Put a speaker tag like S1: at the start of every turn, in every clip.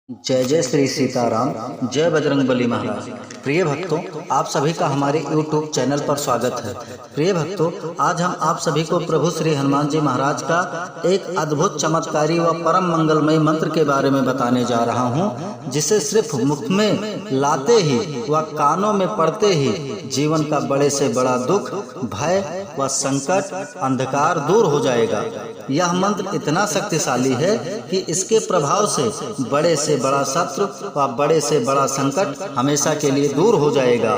S1: जय जय श्री सीताराम, जय बजरंगबली महाराज। प्रिय भक्तों, आप सभी का हमारे YouTube चैनल पर स्वागत है। प्रिय भक्तों, आज हम आप सभी को प्रभु श्री हनुमान जी महाराज का एक अद्भुत चमत्कारी व परम मंगलमय मंत्र के बारे में बताने जा रहा हूं, जिसे सिर्फ मुख में लाते ही व कानों में पड़ते ही जीवन का बड़े से बड़ा दुख, भय व संकट, अंधकार दूर हो जाएगा। यह मंत्र इतना शक्तिशाली है कि इसके प्रभाव से बड़े से बड़ा शत्रु व बड़े से बड़ा संकट हमेशा के लिए दूर हो जाएगा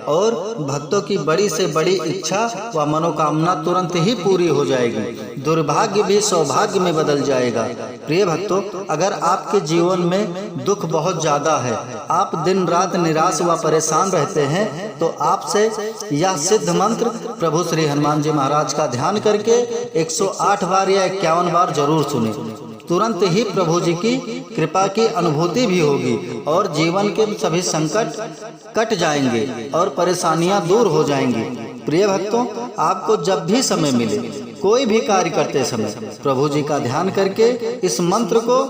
S1: और भक्तों की बड़ी से बड़ी इच्छा व मनोकामना तुरंत ही पूरी हो जाएगी। दुर्भाग्य भी सौभाग्य में बदल जाएगा। प्रिय भक्तों, अगर आपके जीवन में दुख बहुत ज्यादा है, आप दिन रात निराश व परेशान रहते हैं, तो आपसे यह सिद्ध मंत्र प्रभु श्री हनुमान जी महाराज का ध्यान करके 108 बार या 51 बार जरूर सुने। तुरंत ही प्रभु जी की कृपा की अनुभूति भी होगी और जीवन के सभी संकट कट जाएंगे और परेशानियां दूर हो जाएंगी। प्रिय भक्तों, आपको जब भी समय मिले, कोई भी कार्य करते समय प्रभु जी का ध्यान करके इस मंत्र को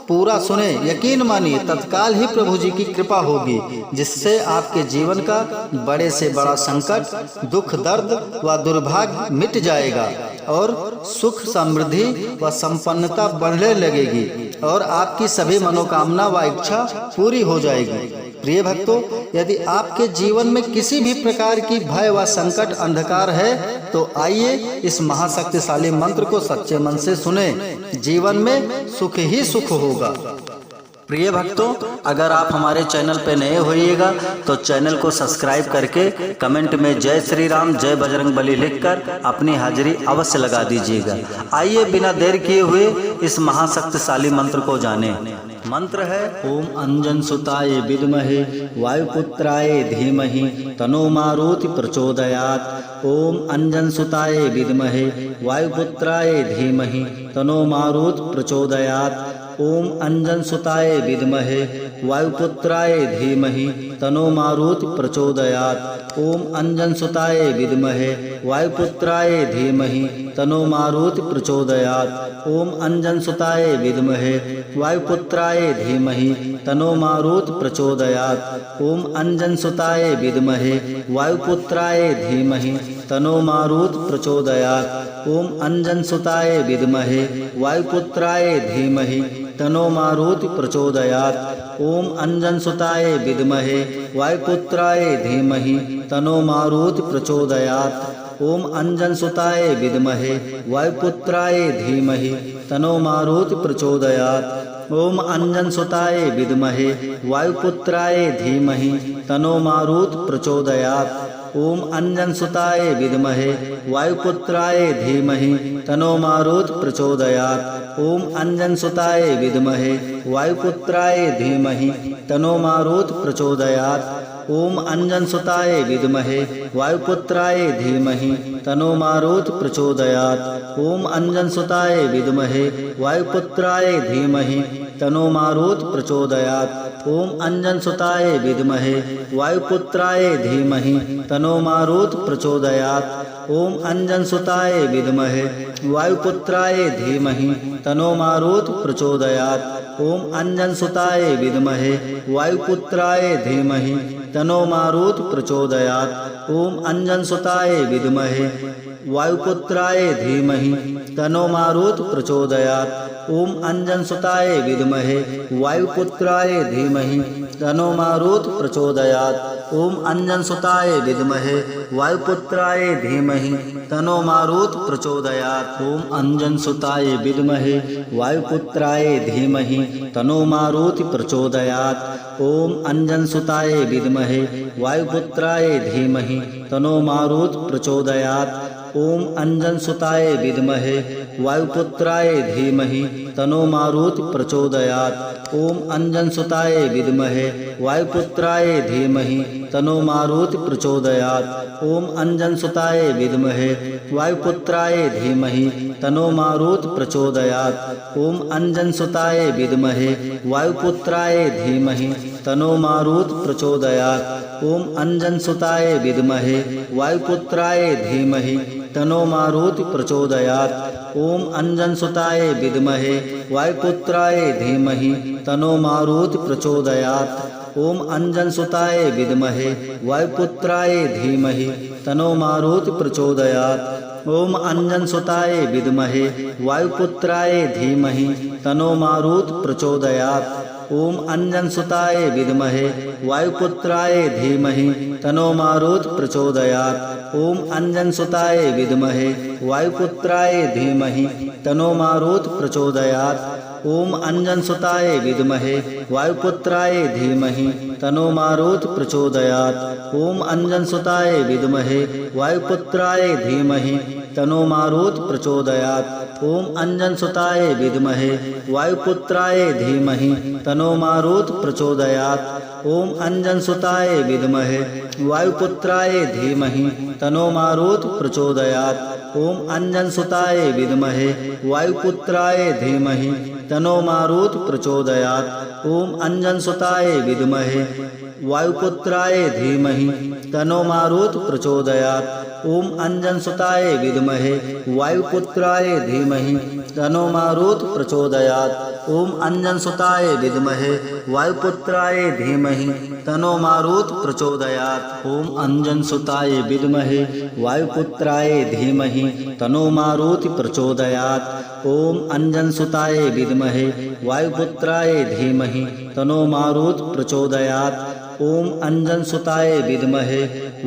S1: पूरा सुने। यकीन मानिए, तत्काल ही प्रभु जी की कृपा होगी, जिससे आपके जीवन का बड़े से बड़ा संकट, दुख, दर्द व दुर्भाग्य मिट जाएगा और सुख, समृद्धि व संपन्नता बढ़ने लगेगी और आपकी सभी मनोकामना व इच्छा पूरी हो जाएगी। प्रिय भक्तों, यदि आपके जीवन में किसी भी प्रकार की भय व संकट, अंधकार है, तो आइए इस महाशक्तिशाली मंत्र को सच्चे मन से सुने। जीवन में सुख ही सुख होगा। प्रिय भक्तों, अगर आप हमारे चैनल पर नए होइएगा तो चैनल को सब्सक्राइब करके कमेंट में जय श्री राम, जय बजरंगबली लिखकर अपनी हाजिरी अवश्य लगा दीजिएगा। आइए बिना देर किए हुए इस महाशक्तिशाली मंत्र को जानें। मंत्र है ओम अंजन सुताय विद्महे वायुपुत्राय धीमहि तनो मारुति प्रचोदयात्। ओम अंजन सुताय विद्महे वायुपुत्राय धीमहि तनो मारुति प्रचोदयात्। ओम अंजन सुताय विद्महे वायुपुत्राय धीमहि तनो मारुति प्रचोदयात्। ओम अंजन सुताय विद्महे वायुपुत्राय धीमहि तनो मारुति प्रचोदयात्। ओम अंजन सुताय विद्महे वायुपुत्राय धीमहि तनो मारुति प्रचोदयात्। ओम अंजन सुताय विद्महे वायुपुत्राय धीमहि तनो मारुति प्रचोदयात्। ओम अंजन सुताय विद्महे वायुपुत्राय धीमहि तनो मारुति प्रचोदयात्। ओम अंजन सुताय विद्महे वायुपुत्राय धीमहि तनो मारुति प्रचोदयात्। ओम अंजन सुताय विद्महे वायुपुत्राय धीमहि तनो मारुति प्रचोदयात्। ओम अंजन सुताय विद्महे वायुपुत्राय धीमहि तनो मारुति प्रचोदयात्। ओम अंजन सुताय विद्महे वायुपुत्राय धीमहि तनो मारुति प्रचोदयात्। ओम अंजन सुताय विद्महे वायुपुत्राय धीमहि तनो मारुति प्रचोदयात्। ओम अंजन सुताय विद्महे वायुपुत्राय धीमहि तनो मारुति प्रचोदयात्। ओम अंजन सुताय विद्महे वायुपुत्राय धीमहि तनो मारुति प्रचोदयात्। ओम अंजन सुताय विद्महे वायुपुत्राय धीमहि तनो मारुति प्रचोदयात्। ओम अंजन सुताय विद्महे वायुपुत्राय धीमहि तनो मारुति प्रचोदयात्। ओम अंजन सुताय विद्महे वायुपुत्राय धीमहि तनो मारुति प्रचोदयात्। ओम अंजन सुताय विद्महे वायुपुत्राय धीमहि तनो मारुति प्रचोदयात्। ओम अंजन सुताय विद्महे वायुपुत्राय धीमहि तनो मारुति प्रचोदयात्। ओम अंजन सुताय विद्महे वायुपुत्राय धीमहि तनो मारुति प्रचोदयात्। ओम अंजन सुताय विद्महे वायुपुत्राय धीमहि तनो मारुति प्रचोदयात्। ओम अंजन सुताय विद्महे वायुपुत्राय धीमहि तनो मारुति प्रचोदयात्। ओम अंजन सुताय विद्महे वायुपुत्राय धीमहि तनो मारुति प्रचोदयात्। ओम अंजन सुताय विद्महे वायुपुत्राय धीमहि तनो मारुति प्रचोदयात्। ओम अंजन सुताय विद्महे वायुपुत्राय धीमहि तनो मारुति प्रचोदयात्। ओम अंजन सुताय विद्महे वायुपुत्राय धीमहि तनो मारुति प्रचोदयात्। ओम अंजन सुताय विद्महे वायुपुत्राय धीमहि तनो मारुति प्रचोदयात्। ओम अंजनसुताय विद्महे वायुपुत्राय धीमहि तन्नो मारुति प्रचोदयात्। ओम अंजनसुताय विद्महे वायुपुत्राय धीमहि तन्नो मारुति प्रचोदयात्। ओम अंजनसुताय विद्महे वायुपुत्राय धीमहि तन्नो मारुति प्रचोदयात्। ओम अंजनसुताय विद्महे वायुपुत्राय धीमहि तन्नो मारुति प्रचोदयात्। ओम अंजनसुताय विद्महे वायुपुत्राय धीमहि तन्नो मारुति प्रचोदयात्। ओम अंजनसुताय विद्महे वायुपुत्राय धीमहि तन्नो मारुति प्रचोदयात्। ओम अंजनसुताय विद्महे वायुपुत्राय धीमहि तन्नो मारुति प्रचोदयात्। ओम अंजनसुताय विद्महे वायुपुत्राय धीमहि तन्नो मारुति प्रचोदयात्। ओम अंजनसुताय विद्महे वायुपुत्राय धीमहि तन्नो मारुति प्रचोदयात्। ओम अंजनसुताय विद्महे वायुपुत्राय धीमहि तन्नो मारुति प्रचोदयात्। ओम अंजनसुताय विद्महे वायुपुत्राय धीमहि तन्नो मारुति प्रचोदयात्। ओम अंजनसुताय विद्महे वायुपुत्राय धीमहि तन्नो मारुति प्रचोदयात्। ओम अंजनसुताय विद्महे वायुपुत्राय धीमहि तन्नो मारुति प्रचोदयात्। ओम अंजनसुताय विद्महे वायुपुत्राय धीमहि तन्नो मारुति प्रचोदयात्। ओम अंजनसुताय विद्महे वायुपुत्राय धीमहि तन्नो मारुति प्रचोदयात्। ओम अंजनसुताय विद्महे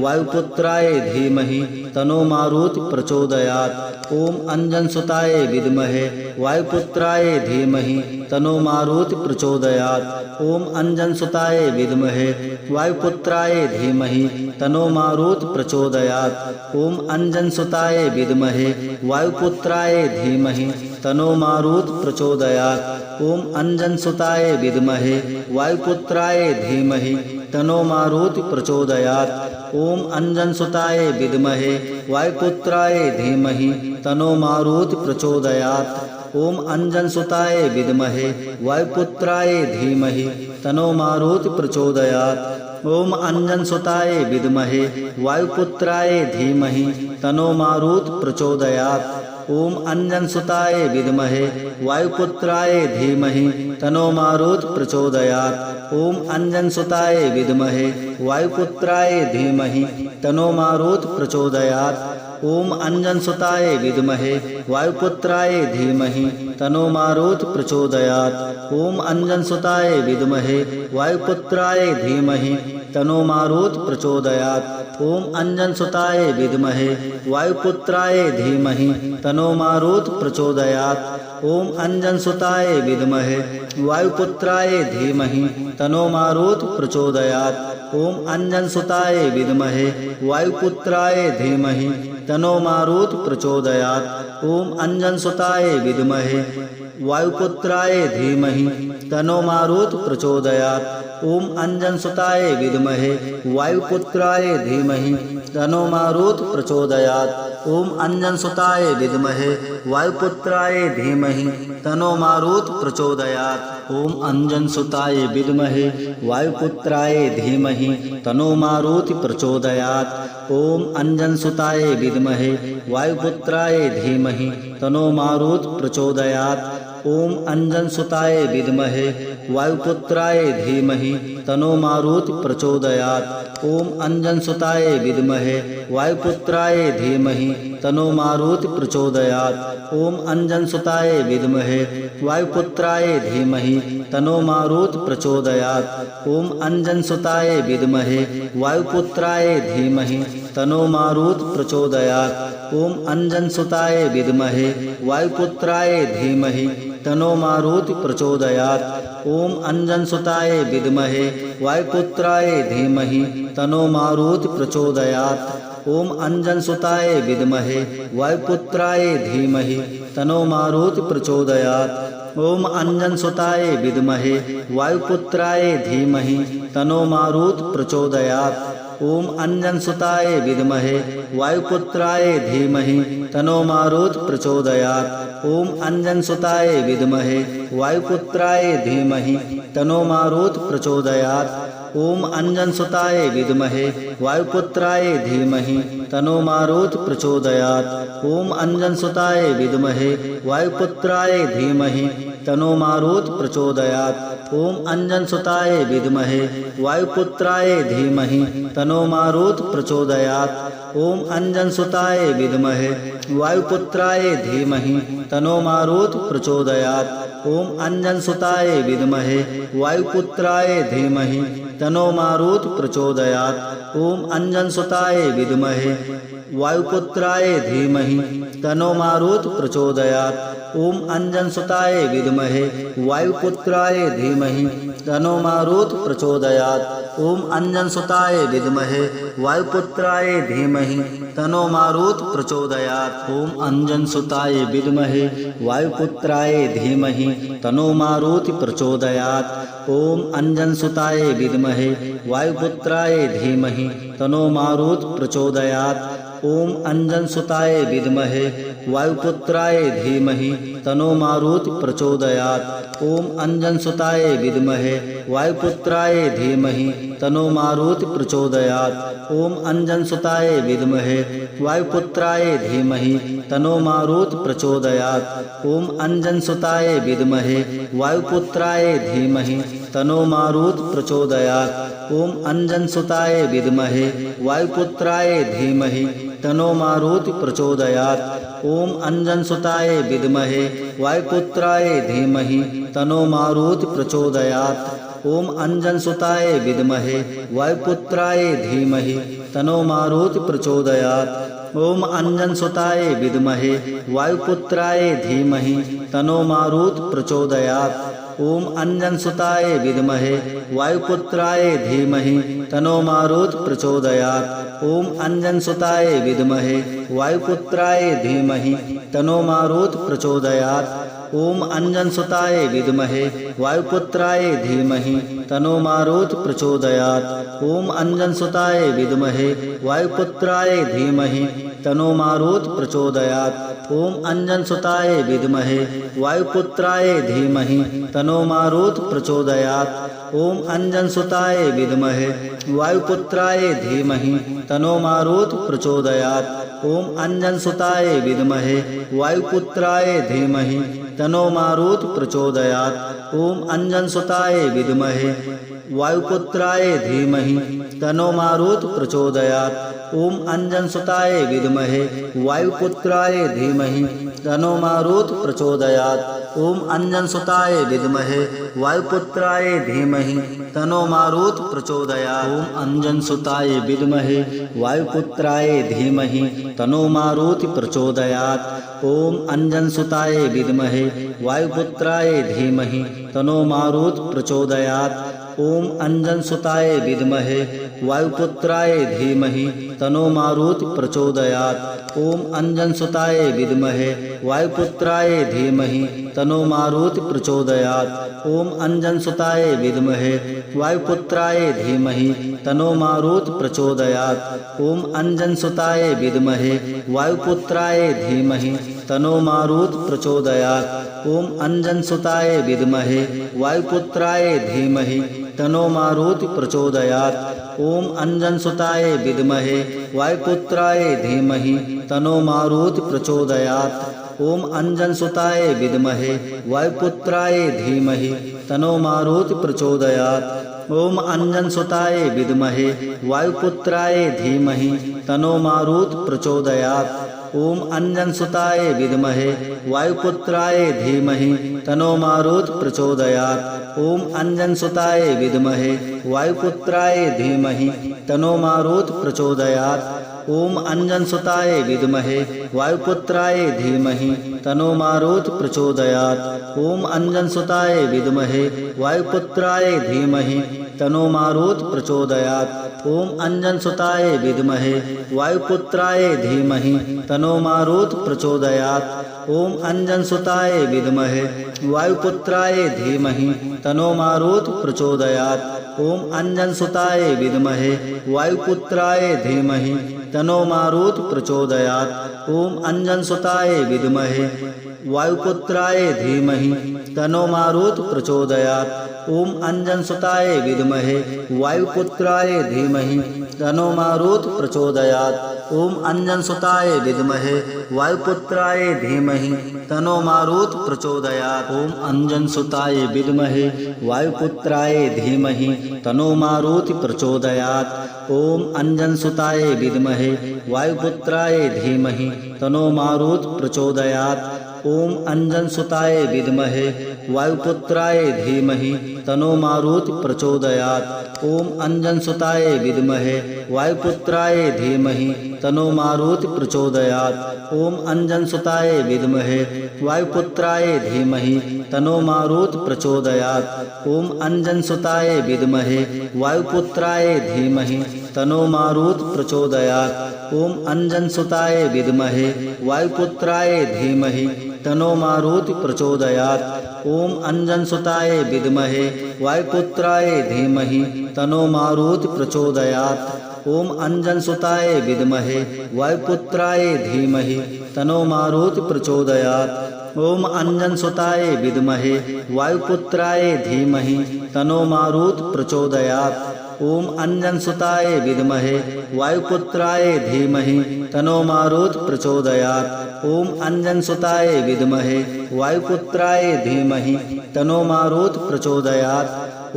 S1: वायुपुत्राय धीमहि तन्नो मारुति प्रचोदयात्। ओम अंजनसुताय विद्महे वायुपुत्राय धीमहि तन्नो मारुति प्रचोदयात्। ओम अंजनसुताय विद्महे वायुपुत्राय धीमहि तन्नो मारुति प्रचोदयात्। ओम अंजनसुताय विद्महे वायुपुत्राय धीमहि तन्नो मारुति प्रचोदयात्। ओम अंजनसुताय विद्महे वायुपुत्राय धीमहि तन्नो मारुति प्रचोदयात्। ओम अंजनसुताय विद्महे वायुपुत्राय धीमहि तन्नो मारुति प्रचोदयात्। ओम अंजनसुताय विद्महे वायुपुत्राय धीमहि तन्नो मारुति प्रचोदयात्। ओम अंजनसुताय विद्महे वायुपुत्राय धीमहि तन्नो मारुति प्रचोदयात्। ओम अंजनसुताय विद्महे वायुपुत्राय धीमहि तन्नो मारुति प्रचोदयात्। ओम अंजनसुताय विद्महे वायुपुत्राय धीमहि तन्नो मारुति प्रचोदयात्। ओम अंजनसुताय विद्महे वायुपुत्राय धीमहि तन्नो मारुति प्रचोदयात्। ओम अंजनसुताय विद्महे वायुपुत्राय धीमहि तन्नो मारुति प्रचोदयात्। ओम अंजनसुताय विद्महे वायुपुत्राय धीमहि तन्नो मारुति प्रचोदयात्। ओम अंजनसुताय विद्महे वायुपुत्राय धीमहि तन्नो मारुति प्रचोदयात्। ओम अंजनसुताय विद्महे वायुपुत्राय धीमहि तन्नो मारुति प्रचोदयात्। ओम अंजनसुताय विद्महे वायुपुत्राय धीमहि तन्नो मारुति प्रचोदयात्। ओम अंजनसुताय विद्महे वायुपुत्राय धीमहि तन्नो मारुति प्रचोदयात्। ओम अंजनसुताय विद्महे वायुपुत्राय धीमहि तन्नो मारुति प्रचोदयात्। ओम अंजनसुताय विद्महे वायुपुत्राय धीमहि तन्नो मारुति प्रचोदयात्। ओम अंजनसुताय विद्महे वायुपुत्राय धीमहि तन्नो मारुति प्रचोदयात्। ओम अंजनसुताय विद्महे वायुपुत्राय धीमहि तन्नो मारुति प्रचोदयात्। ओम अंजनसुताय विद्महे वायुपुत्राय धीमहि तन्नो मारुति प्रचोदयात्। ओम अंजनसुताय विद्महे वायुपुत्राय धीमहि तन्नो मारुति प्रचोदयात्। ओम अंजनसुताय विद्महे वायुपुत्राय धीमहि तन्नो मारुति प्रचोदयात्। ओम अंजनसुताय विद्महे वायुपुत्राय धीमहि तन्नो मारुति प्रचोदयात्। ओम अंजनसुताय विद्महे वायुपुत्राय धीमहि तन्नो मारुति प्रचोदयात्। ओम अंजनसुताय विद्महे वायुपुत्राय धीमहि तन्नो मारुति प्रचोदयात्। ओम अंजनसुताय विद्महे वायुपुत्राय धीमहि तन्नो मारुति प्रचोदयात्। ओम अंजनसुताय विद्महे वायुपुत्राय धीमहि तन्नो मारुत प्रचोदयात्। ओम अंजनसुताय विद्महे वायुपुत्राय धीमहि तन्नो मारुत प्रचोदयात्। ओम अंजनसुताय विद्महे वायुपुत्राय धीमहि तन्नो मारुत प्रचोदयात्। ओम अंजनसुताय विद्महे वायुपुत्राय धीमहि तन्नो मारुत प्रचोदयात्। ओम अंजनसुताय विद्महे वायुपुत्राय धीमहि तन्नो मारुत प्रचोदयात्। ओम अंजनसुताय विद्महे वायुपुत्राय धीमहि तन्नो मारुत प्रचोदयात्। ओम अंजनसुताय विद्महे वायुपुत्राय धीमहि तन्नो मारुत प्रचोदयात्। ओम अंजनसुताय विद्महे वायुपुत्राय धीमहि तन्नो मारुत प्रचोदयात्। ओम अंजनसुताय विद्महे वायुपुत्राय धीमहि तन्नो मारुत प्रचोदयात्। ओम अंजनसुताय विद्महे वायुपुत्राय धीमहि तन्नो मारुत प्रचोदयात्। ओम अंजनसुताय विद्महे वायुपुत्राय धीमहि तन्नो मारुत प्रचोदयात्। ओम अंजनसुताय विद्महे वायुपुत्राय धीमहि तन्नो मारुत प्रचोदयात्। ओम अंजनसुताय विद्महे वायुपुत्राय धीमहि तन्नो मारुत प्रचोदयात्। ओम अंजनसुताय विद्महे वायुपुत्राय धीमहि तन्नो मारुत प्रचोदयात्। ओम अंजनसुताय विद्महे वायुपुत्राय धीमहि तन्नो मारुत प्रचोदयात्। ओम अंजनसुताय विद्महे वायुपुत्राय धीमहि तन्नो मारुत प्रचोदयात्। ओम अंजनसुताय विद्महे वायुपुत्राय धीमहि तन्नो मारुत प्रचोदयात्। ओम अंजनसुताय विद्महे वायुपुत्राय धीमहि तन्नो मारुत प्रचोदयात्। ओम अंजनसुताय विद्महे वायुपुत्राय धीमहि तन्नो मारुत प्रचोदयात्। ओम अंजनसुताय विद्महे वायुपुत्राय धीमहि तन्नो मारुत प्रचोदयात्। ओम अंजनसुताय विद्महे वायुपुत्राय धीमहि तन्नो मारुत प्रचोदयात्। ओम अंजनसुताय विद्महे वायुपुत्राय धीमहि तन्नो मारुत प्रचोदयात्। ओम अंजनसुताय विद्महे वायुपुत्राय धीमहि तन्नो मारुत प्रचोदयात्। ओम अंजनसुताय विद्महे वायुपुत्राय धीमहि तन्नो मारुत प्रचोदयात्। ओम अंजनसुताय विद्महे वायुपुत्राय धीमहि तन्नो मारुत प्रचोदयात्। ओम अंजनसुताय विद्महे वायुपुत्राय धीमहि तन्नो मारुत प्रचोदयात्। ओम अंजनसुताय विद्महे वायुपुत्राय धीमहि तन्नो मारुत प्रचोदयात्। ओम अंजनसुताय विद्महे वायुपुत्राय धीमहि तन्नो मारुत प्रचोदयात्। ओम अंजनसुताय विद्महे वायुपुत्राय धीमहि तन्नो मारुत प्रचोदयात्। ओम अंजनसुताय विद्महे वायुपुत्राय धीमहि तन्नो मारुत प्रचोदयात्। ओम अंजनसुताय विद्महे वायुपुत्राय धीमहि तन्नो मारुत प्रचोदयात्। ओम अंजनसुताय विद्महे वायुपुत्राय धीमहि तन्नो मारुत प्रचोदयात्। ओम अंजनसुताय विद्महे वायुपुत्राय धीमहि तन्नो मारुत प्रचोदयात्। ओम अंजनसुताय विद्महे वायुपुत्राय धीमहि तन्नो मारुत प्रचोदयात्। ओम अंजनसुताय विद्महे वायुपुत्राय धीमहि तन्नो मारुत प्रचोदयात्। ओम अंजनसुताय विद्महे वायुपुत्राय धीमहि तन्नो मारुत प्रचोदयात्। ओम अंजनसुताय विद्महे वायुपुत्राय धीमहि तन्नो मारुत प्रचोदयात्। ओम अंजनसुताय विद्महे वायुपुत्राय धीमहि तन्नो मारुत प्रचोदयात्। ओम अंजनसुताय विद्महे वायुपुत्राय धीमहि तन्नो मारुत प्रचोदयात्। ओम अंजनसुताय विद्महे वायुपुत्राय धीमहि तन्नो मारुत प्रचोदयात्। ओम अंजनसुताय विद्महे वायुपुत्राय धीमहि तन्नो मारुत प्रचोदयात्। ओम अंजनसुताय विद्महे वायुपुत्राय धीमहि तन्नो मारुत प्रचोदयात्। ओम अंजनसुताय विद्महे वायुपुत्राय धीमहि तन्नो मारुत प्रचोदयात्। ओम अंजनसुताय विद्महे वायुपुत्राय धीमहि तन्नो मारुत प्रचोदयात्। ओम अंजनसुताय विद्महे वायुपुत्राय धीमहि तन्नो मारुत प्रचोदयात्। ओम अंजनसुताय विद्महे वायुपुत्राय धीमहि तन्नो मारुत प्रचोदयात्। ओम अंजनसुताय विद्महे वायुपुत्राय धीमहि तन्नो मारुत प्रचोदयात्। ओम अंजनसुताय विद्महे वायुपुत्राय धीमहि तन्नो मारुत प्रचोदयात्। ओम अंजनसुताय विद्महे वायुपुत्राय धीमहि तन्नो मारुत प्रचोदयात्। ओम अंजनसुताय विद्महे वायुपुत्राय धीमहि तन्नो मारुत प्रचोदयात्। ओम अंजनसुताय विद्महे वायुपुत्राय धीमहि तन्नो मारुत प्रचोदयात्। ओम अंजनसुताय विद्महे वायुपुत्राय धीमहि तन्नो मारुत प्रचोदयात्। ओम अंजनसुताय विद्महे वायुपुत्राय धीमहि तन्नो मारुत प्रचोदयात्। ओम अंजनसुताय विद्महे वायुपुत्राय धीमहि तन्नो मारुत प्रचोदयात्। ओम अंजनसुताय विद्महे वायुपुत्राय धीमहि तन्नो मारुत प्रचोदयात्। ओम अंजनसुताय विद्महे वायुपुत्राय धीमहि तन्नो मारुत प्रचोदयात्। ओम अंजनसुताय विद्महे वायुपुत्राय धीमहि तन्नो मारुत प्रचोदयात्। ओम अंजनसुताय विद्महे वायुपुत्राय धीमहि तन्नो मारुत प्रचोदयात्। ओम अंजनसुताय विद्महे वायुपुत्राय धीमहि तन्नो मारुत प्रचोदयात्। ओम अंजनसुताय विद्महे वायुपुत्राय धीमहि तन्नो मारुत प्रचोदयात्। ओम अंजनसुताय विद्महे वायुपुत्राय धीमहि तन्नो मारुत प्रचोदयात्। ओम अंजनसुताय विद्महे वायुपुत्राय धीमहि तन्नो मारुत प्रचोदयात्।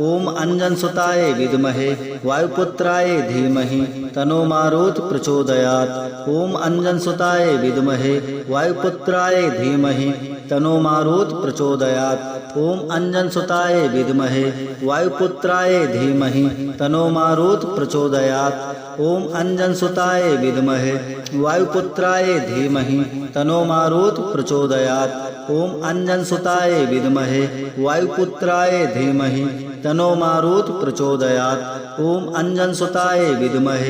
S1: ओम अंजनसुताय विद्महे वायुपुत्राय धीमहि तन्नो मारुत प्रचोदयात्। ओम अंजनसुताय विद्महे वायुपुत्राय धीमहि तन्नो मारुत प्रचोदयात्। ओम अंजनसुताय विद्महे वायुपुत्राय धीमहि तन्नो मारुत प्रचोदयात्। ओम अंजनसुताय विद्महे वायुपुत्राय धीमहि तन्नो मारुत प्रचोदयात्। ओम अंजनसुताय विद्महे वायुपुत्राय धीमहि तन्नो मारुत प्रचोदयात्। ओम अंजनसुताय विद्महे वायुपुत्राय धीमहि तन्नो मारुत प्रचोदयात्। ओम अंजनसुताय विद्महे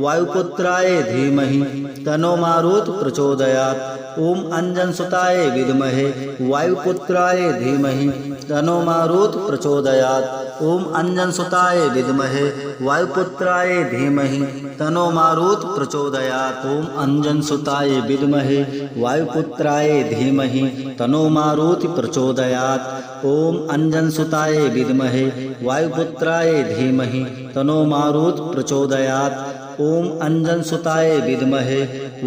S1: वायुपुत्राय धीमहि तन्नो मारुत प्रचोदयात्। ओम अंजनसुताय विद्महे वायुपुत्राय धीमहि तन्नो मारुत प्रचोदयात्। ओम अंजनसुताय विद्महे वायुपुत्राय धीमहि तन्नो मारुत प्रचोदयात्। ओम अंजनसुताय विद्महे वायुपुत्राय धीमहि तन्नो मारुत प्रचोदयात्। ओम अंजनसुताय विद्महे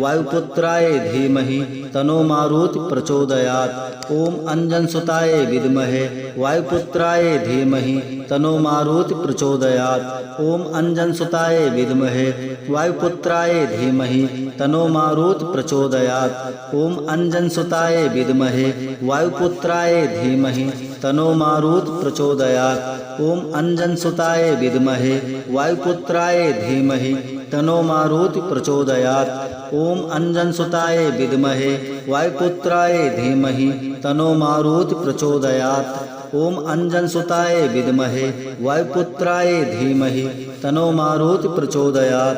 S1: वायुपुत्राय धीमहि तन्नो मारुत प्रचोदयात्। ओम अंजनसुताय विद्महे वायुपुत्राय धीमहि तन्नो मारुत प्रचोदयात्। ओम अंजनसुताय विद्महे वायुपुत्राय धीमहि तन्नो मारुत प्रचोदयात्। ओम अंजनसुताय विद्महे वायुपुत्राय धीमहि तन्नो मारुत प्रचोदयात्। ओम अंजनसुताय विद्महे वायुपुत्राय धीमहि तन्नो मारुत प्रचोदयात्। ओम अंजनसुताय विद्महे वायुपुत्राय धीमहि तन्नो मारुत प्रचोदयात्। ओम अंजनसुताय विद्महे वायुपुत्राय धीमहि तन्नो मारुत प्रचोदयात्।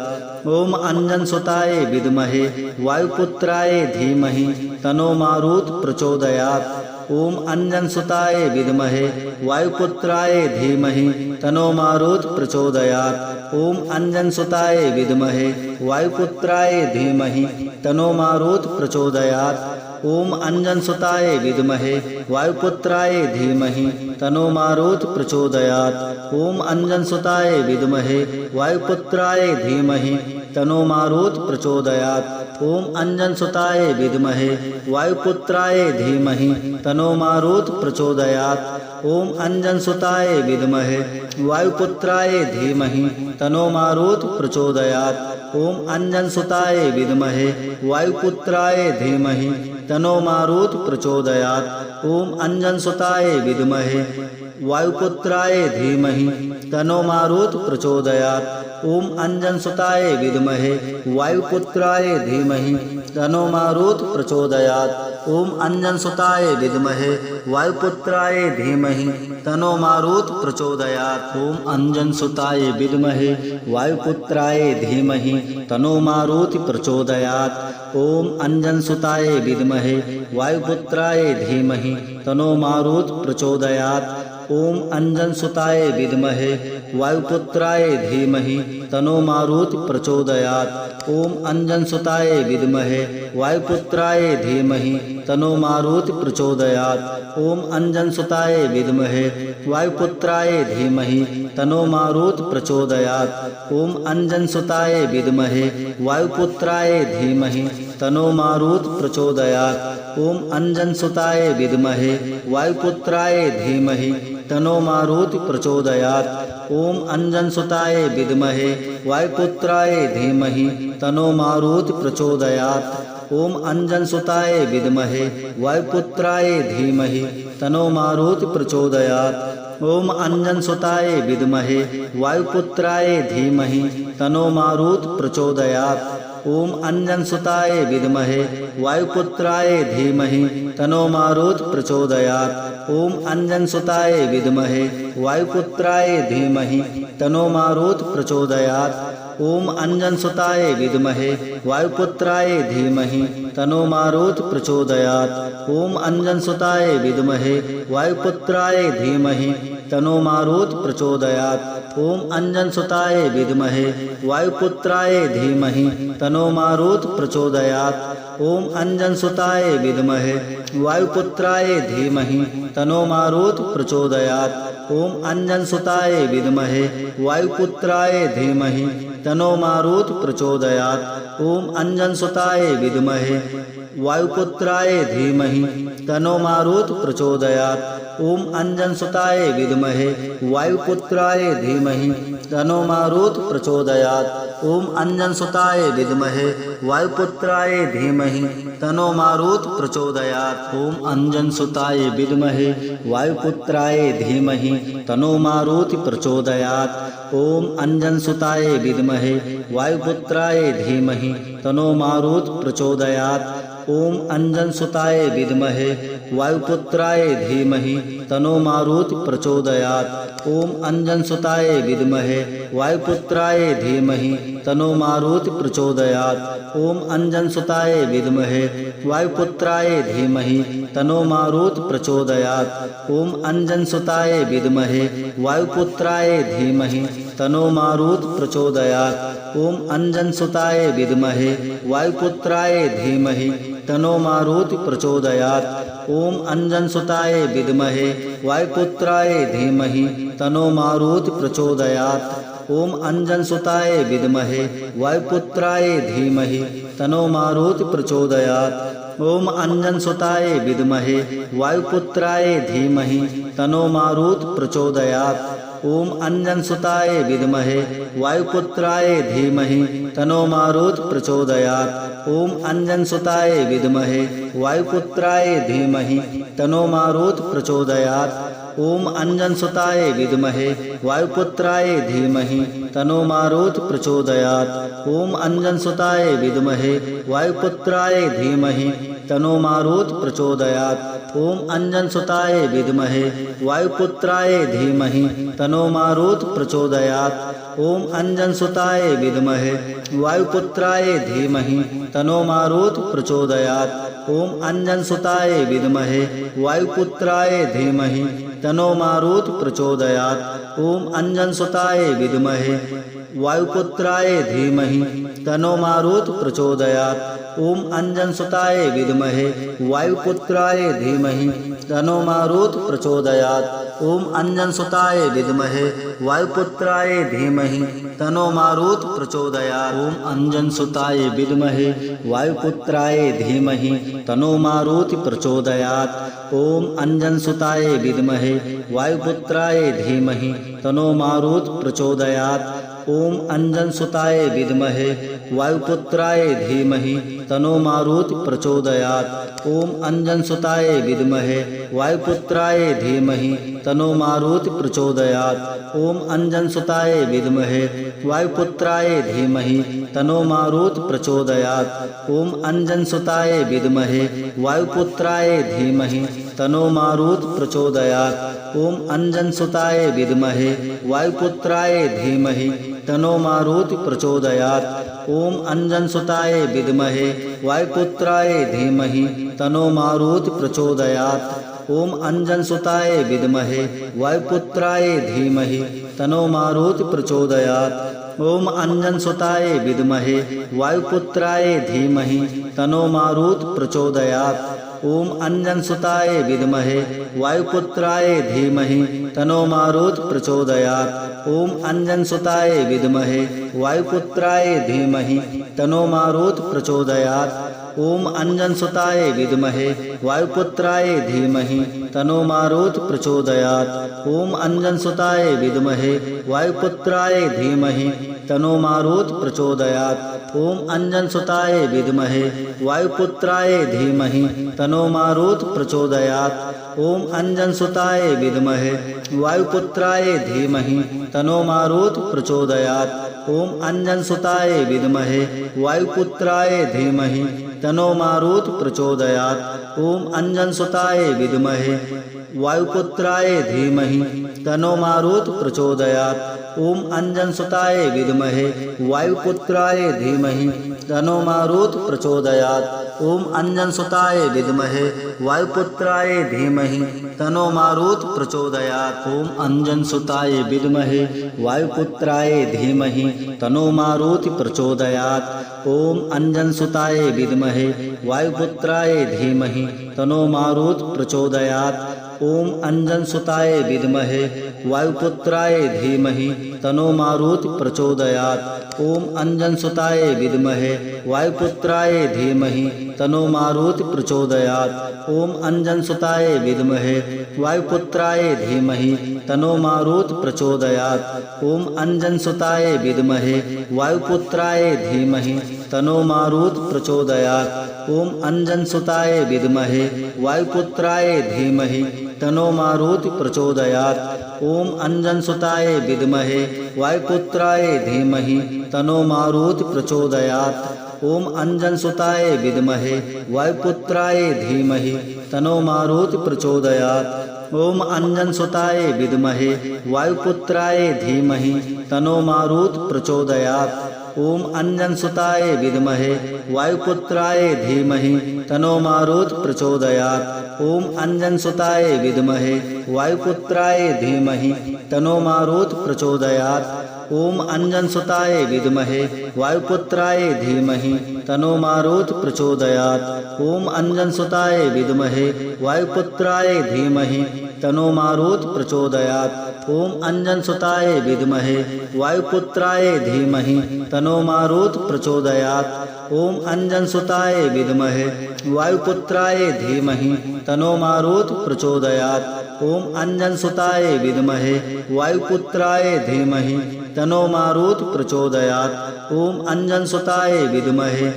S1: ओम अंजनसुताय विद्महे वायुपुत्राय धीमहि तन्नो मारुत प्रचोदयात्। ओम अंजनसुताय विद्महे वायुपुत्राय धीमहि तन्नो मारुत प्रचोदयात्। ओम अंजनसुताय विद्महे वायुपुत्राय धीमहि तन्नो मारुत प्रचोदयात्। ओम अंजनसुताय विद्महे वायुपुत्राय धीमहि तन्नो मारुत प्रचोदयात्। ओम अंजनसुताय विद्महे वायुपुत्राय धीमहि तन्नो मारुत प्रचोदयात्। ओम अंजनसुताय विद्महे वायुपुत्राय धीमहि तन्नो मारुत प्रचोदयात्। ओम अंजनसुताय विद्महे वायुपुत्राय धीमहि तन्नो मारुत प्रचोदयात्। ओम अंजनसुताय विद्महे वायुपुत्राय धीमहि तन्नो मारुत प्रचोदयात्। ओम अंजनसुताय विद्महे वायुपुत्राय धीमहि तन्नो मारुत प्रचोदयात्। ओम अंजनसुताय विद्महे वायुपुत्राय धीमहि तन्नो मारुत प्रचोदयात्। ओम अंजनसुताय विद्महे वायुपुत्राय धीमहि तन्नो मारुत प्रचोदयात्। ओम अंजनसुताय विद्महे वायुपुत्राय धीमहि तन्नो मारुत प्रचोदयात्। ओम अंजनसुताय विद्महे वायुपुत्राय धीमहि तन्नो मारुत प्रचोदयात्। ओम अंजनसुताय विद्महे वायुपुत्राय धीमहि तन्नो मारुत प्रचोदयात्। ओम अंजनसुताय विद्महे वायुपुत्राय धीमहि तन्नो मारुत प्रचोदयात्। ओम अंजनसुताय विद्महे वायुपुत्राय धीमहि तन्नो मारुत प्रचोदयात्। ओम अंजनसुताय विद्महे वायुपुत्राय धीमहि तन्नो मारुत प्रचोदयात्। ओम अंजनसुताय विद्महे वायुपुत्राय धीमहि तन्नो मारुत प्रचोदयात्। ओम अंजनसुताय विद्महे वायुपुत्राय धीमहि तन्नो मारुत प्रचोदयात्। ओम अंजनसुताय विद्महे वायुपुत्राय धीमहि तन्नो मारुत प्रचोदयात्। ओम अंजनसुताय विद्महे वायुपुत्राय धीमहि तन्नो मारुत प्रचोदयात्। ओम अंजनसुताय विद्महे वायुपुत्राय धीमहि तन्नो मारुत प्रचोदयात्। ओम अंजनसुताय विद्महे वायुपुत्राय धीमहि तन्नो मारुत प्रचोदयात्। ओम अंजनसुताय विद्महे वायुपुत्राय धीमहि तन्नो मारुत प्रचोदयात्। ओम अंजनसुताय विद्महे वायुपुत्राय धीमहि तन्नो मारुत प्रचोदयात्। ओम अंजनसुताय विद्महे वायुपुत्राय धीमहि तन्नो मारुत प्रचोदयात्। ओम अंजनसुताय विद्महे वायुपुत्राय धीमहि तन्नो मारुत प्रचोदयात्। ओम अंजनसुताय विद्महे वायुपुत्राय धीमहि तन्नो मारुत प्रचोदयात्। ओम अंजनसुताय विद्महे वायुपुत्राय धीमहि तन्नो मारुत प्रचोदयात्। ओम अंजनसुताय विद्महे वायुपुत्राय धीमहि तन्नो मारुत प्रचोदयात्। ओम अंजनसुताय विद्महे वायुपुत्राय धीमहि तन्नो मारुत प्रचोदयात्। ओम अंजनसुताय विद्महे वायुपुत्राय धीमहि तन्नो मारुत प्रचोदयात्। ओम अंजनसुताय विद्महे वायुपुत्राय धीमहि तन्नो मारुत प्रचोदयात्। ओम अंजनसुताय विद्महे वायुपुत्राय धीमहि तन्नो मारुत प्रचोदयात्। ओम अंजनसुताय विद्महे वायुपुत्राय धीमहि तन्नो मारुत प्रचोदयात्। ओम अंजनसुताय विद्महे वायुपुत्राय धीमहि तन्नो मारुत प्रचोदयात्। ओम अंजनसुताय विद्महे वायुपुत्राय धीमहि तन्नो मारुत प्रचोदयात्। ओम अंजनसुताय विद्महे वायुपुत्राय धीमहि तन्नो मारुत प्रचोदयात्। ओम अंजनसुताय विद्महे वायुपुत्राय धीमहि तन्नो मारुत प्रचोदयात्। ओम अंजनसुताय विद्महे वायुपुत्राय धीमहि तन्नो मारुत प्रचोदयात्। ओम अंजनसुताय विद्महे वायुपुत्राय धीमहि तन्नो मारुत प्रचोदयात्। ओम अंजनसुताय विद्महे वायुपुत्राय धीमहि तन्नो मारुत प्रचोदयात्। ओम अंजनसुताय विद्महे वायुपुत्राय धीमहि तन्नो मारुत प्रचोदयात्। ओम अंजनसुताय विद्महे वायुपुत्राय धीमहि तन्नो मारुत प्रचोदयात्। ओम अंजनसुताय विद्महे वायुपुत्राय धीमहि तन्नो मारुत प्रचोदयात्। ओम अंजनसुताय विद्महे वायुपुत्राय धीमहि तन्नो मारुत प्रचोदयात्। ओम अंजनसुताय विद्महे वायुपुत्राय धीमहि तन्नो मारुत प्रचोदयात्। ओम अंजनसुताय विद्महे वायुपुत्राय धीमहि तन्नो मारुत प्रचोदयात्। ओम अंजनसुताय विद्महे वायुपुत्राय धीमहि तन्नो मारुत प्रचोदयात्। ओम अंजनसुताय विद्महे वायुपुत्राय धीमहि तन्नो मारुत प्रचोदयात्। ओम अंजनसुताय विद्महे वायुपुत्राय धीमहि तन्नो मारुत प्रचोदयात्। ओम अंजनसुताय विद्महे वायुपुत्राय धीमहि तन्नो मारुत प्रचोदयात्। ओम अंजनसुताय विद्महे वायुपुत्राय धीमहि तन्नो मारुत प्रचोदयात्। ओम अंजनसुताय विद्महे वायुपुत्राय धीमहि तनो मारुति प्रचोदयात्। ओम अंजनसुताय विद्महे वायुपुत्राय धीमहि तनो मारुति प्रचोदयात्। ओम अंजनसुताय विद्महे वायुपुत्राय धीमहि तनो मारुति प्रचोदयात्। ओम अंजनसुताय विद्महे वायुपुत्राय धीमहि तनो मारुति प्रचोदयात्। ओम अंजनसुताय विद्महे वायुपुत्राय धीमहि तनो मारुति प्रचोदयात्। ओम अंजनसुताय विद्महे वायुपुत्राय धीमहि तनो मारुति प्रचोदयात्। ओम अंजनसुताय विद्महे वायुपुत्राय धीमहि तनो मारुति प्रचोदयात्। ओम अंजनसुताय विद्महे वायुपुत्राय धीमहि तनो मारुति प्रचोदयात्। ओम अंजनसुताय विद्महे वायुपुत्राय धीमहि तनो मारुति प्रचोदयात्। ओम अंजनसुताय विद्महे वायुपुत्राय धीमहि तनो मारुति प्रचोदयात्। ओम अंजनसुताय विद्महे वायुपुत्राय धीमहि तनो मारुति प्रचोदयात्। ओम अंजनसुताय विद्महे वायुपुत्राय धीमहि तनो मारुति प्रचोदयात्। ओम अंजनसुताय विद्महे वायुपुत्राय धीमहि तनो मारुति प्रचोदयात्। ओम अंजनसुताय विद्महे वायुपुत्राय धीमहि तनो मारुति प्रचोदयात्। ओम अंजनसुताय विद्महे वायुपुत्राय धीमहि तनो मारुति प्रचोदयात्। ओम अंजनसुताय विद्महे वायुपुत्राय धीमहि तनो मारुति प्रचोदयात्। ओम अंजनसुताय विद्महे वायुपुत्राय धीमहि तनो मारुति प्रचोदयात्। ओम अंजनसुताय विद्महे वायुपुत्राय धीमहि तनो मारुति प्रचोदयात्। ओम अंजनसुताय विद्महे वायुपुत्राय धीमहि तनो मारुति प्रचोदयात्। ओम अंजनसुताय विद्महे वायुपुत्राय धीमहि तनो मारुति प्रचोदयात्। ओम अंजनसुताय विद्महे वायुपुत्राय धीमहि तनो मारुति प्रचोदयात्। ओम अंजनसुताय विद्महे वायुपुत्राय धीमहि तनो मारुति प्रचोदयात्। ओम अंजनसुताय विद्महे वायुपुत्राय धीमहि तनो मारुति प्रचोदयात्। ओम अंजनसुताय विद्महे वायुपुत्राय धीमहि तनो मारुति प्रचोदयात्। ओम अंजनसुताय विद्महे वायुपुत्राय धीमहि तनो मारुति प्रचोदयात्। ओम अंजनसुताय विद्महे वायुपुत्राय धीमहि तनो मारुति प्रचोदयात्। ओम अंजनसुताय विद्महे वायुपुत्राय धीमहि तनो मारुति प्रचोदयात्। ओम अंजनसुताय विद्महे वायुपुत्राय धीमहि तनो मारुति प्रचोदयात्। ओम अंजनसुताय विद्महे वायुपुत्राय धीमहि तनो मारुति प्रचोदयात्। ओम अंजनसुताय विद्महे वायुपुत्राय धीमहि तनो मारुति प्रचोदयात्। ओम अंजनसुताय विद्महे वायुपुत्राय धीमहि तनो मारुति प्रचोदयात्। ओम अंजनसुताय विद्महे वायुपुत्राय धीमहि तनो मारुति प्रचोदयात्। ओम अंजनसुताय विद्महे वायुपुत्राय धीमहि तनो मारुति प्रचोदयात्। ओम अंजनसुताय विद्महे वायुपुत्राय धीमहि तनो मारुति प्रचोदयात्। ओम अंजनसुताय विद्महे वायुपुत्राय धीमहि तनो मारुति प्रचोदयात्। ओम अंजनसुताय विद्महे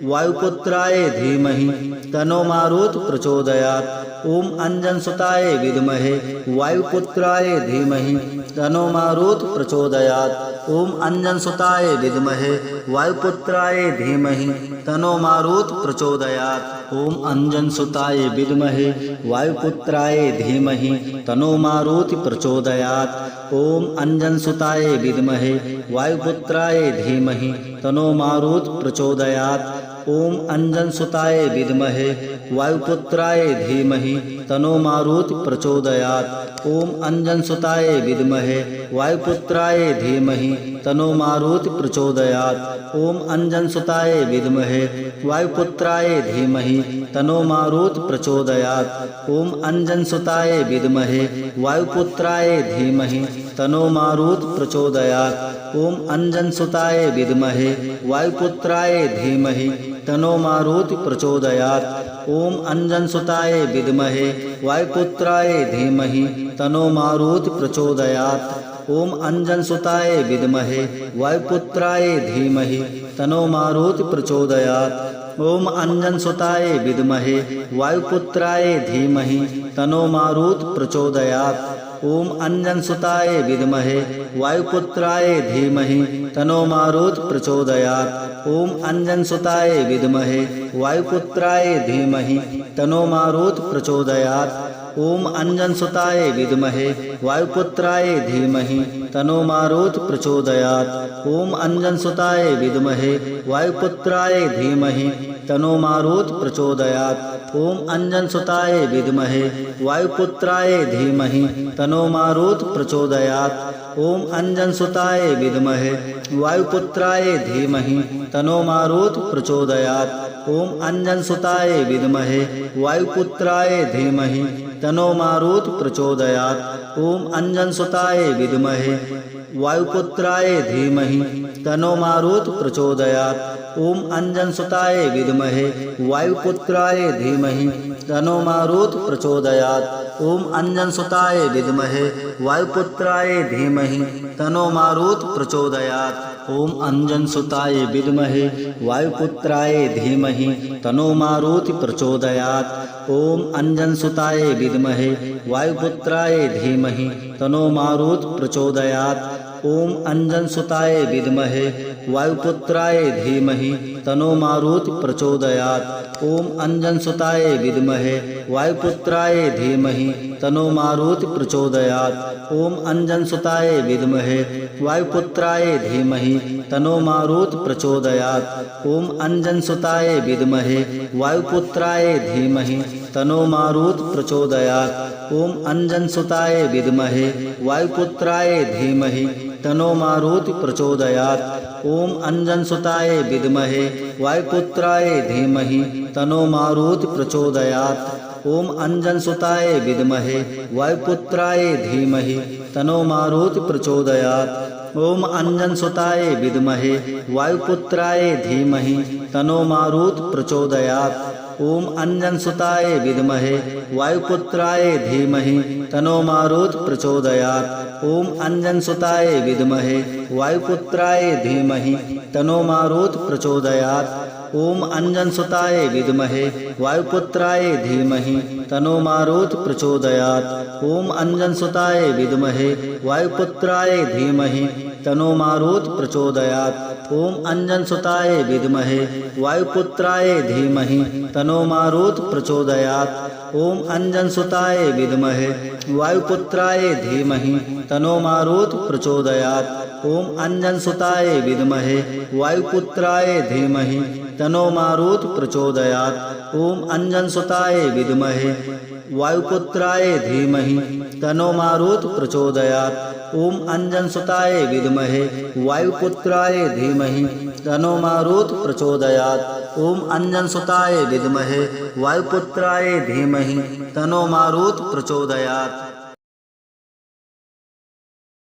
S1: वायुपुत्राय धीमहि तनो मारुति प्रचोदयात्। ओम अंजनसुताय विद्महे वायुपुत्राय धीमहि तनो मारुति प्रचोदयात्। ओम अंजनसुताय विद्महे वायुपुत्राय धीमहि तनो मारुति प्रचोदयात्। ओम अंजनसुताय विद्महे वायुपुत्राय धीमहि तनो मारुति प्रचोदयात्। ओम अंजनसुताय विद्महे वायुपुत्राय धीमहि तनो मारुति प्रचोदयात्। ओम अंजनसुताय विद्महे वायुपुत्राय धीमहि तनो मारुति प्रचोदयात्। ओम अंजनसुताय विद्महे वायुपुत्राय धीमहि तनो मारुति प्रचोदयात्। ओम अंजनसुताय विद्महे वायुपुत्राय धीमहि तनो मारुति प्रचोदयात्। ओम अंजनसुताय विद्महे वायुपुत्राय धीमहि तनो मारुति प्रचोदयात्। ओम अंजनसुताय विद्महे वायुपुत्राय धीमहि तनो मारुति प्रचोदयात्। ओम अंजनसुताय विद्महे वायुपुत्राय धीमहि तनो मारुति प्रचोदयात्। ओम अंजनसुताय विद्महे वायुपुत्राय धीमहि तनो मारुति प्रचोदयात्। ओम अंजनसुताय विद्महे वायुपुत्राय धीमहि तनो मारुति प्रचोदयात्। ओम अंजनसुताय विद्महे वायुपुत्राय धीमहि तनो मारुति प्रचोदयात्। ओम अंजनसुताय विद्महे वायुपुत्राय धीमहि तनो मारुति प्रचोदयात्। ओम अंजनसुताय विद्महे वायुपुत्राय धीमहि तनो मारुति प्रचोदयात्। ओम अंजनसुताय विद्महे वायुपुत्राय धीमहि तनो मारुति प्रचोदयात्। ओम अंजनसुताय विद्महे वायुपुत्राय धीमहि तनो मारुति प्रचोदयात्। ओम अंजनसुताय विद्महे वायुपुत्राय धीमहि तनो मारुति प्रचोदयात्। ओम अंजनसुताय विद्महे वायुपुत्राय धीमहि तनो मारुति प्रचोदयात्। ओम अंजनसुताय विद्महे वायुपुत्राय धीमहि तनो मारुति प्रचोदयात्। ओम अंजनसुताय विद्महे वायुपुत्राय धीमहि तनो मारुति प्रचोदयात्। ओम अंजनसुताय विद्महे वायुपुत्राय धीमहि तनो मारुति प्रचोदयात्। ओम अंजनसुताय विद्महे वायुपुत्राय धीमहि तनो मारुति प्रचोदयात्। ओम अंजनसुताय विद्महे वायुपुत्राय धीमहि तनो मारुति प्रचोदयात्। ओम अंजनसुताय विद्महे वायुपुत्राय धीमहि तनो मारुति प्रचोदयात्। ओम अंजनसुताय विद्महे वायुपुत्राय धीमहि तनो मारुति प्रचोदयात्। ओम अंजनसुताय विद्महे वायुपुत्राय धीमहि तनो मारुति प्रचोदयात्। ओम अंजनसुताय विद्महे वायुपुत्राय धीमहि तनो मारुति प्रचोदयात्। ओम अंजनसुताय विद्महे वायुपुत्राय धीमहि तनो मारुति प्रचोदयात्। ओम अंजनसुताय विद्महे वायुपुत्राय धीमहि तनो मारुति प्रचोदयात्। ओम अंजनसुताय विद्महे वायुपुत्राय धीमहि तनो मारुति प्रचोदयात्। ओम अंजनसुताय विद्महे वायुपुत्राय धीमहि तनो मारुति प्रचोदयात्। ओम अंजनसुताय विद्महे वायुपुत्राय धीमहि तनो मारुति प्रचोदयात्। ओम अंजनसुताय विद्महे वायुपुत्राय धीमहि तनो मारुति प्रचोदयात्। ओम अंजनसुताय विद्महे वायुपुत्राय धीमहि तनो मारुति प्रचोदयात्। ओम अंजनसुताय विद्महे वायुपुत्राय धीमहि तनो मारुति प्रचोदयात्। ओम अंजनसुताय विद्महे वायुपुत्राय धीमहि तनो मारुति प्रचोदयात्। ओम अंजनसुताय विद्महे वायुपुत्राय धीमहि तनो मारुति प्रचोदयात्। ओम अंजनसुताय विद्महे वायुपुत्राय धीमहि तनो मारुति प्रचोदयात्। ओम अंजनसुताय विद्महे वायुपुत्राय धीमहि तनो मारुति प्रचोदयात्। ओम अंजनसुताय विद्महे वायुपुत्राय धीमहि तनो मारुति प्रचोदयात्। ओम अंजनसुताय विद्महे वायुपुत्राय धीमहि तनो मारुति प्रचोदयात्।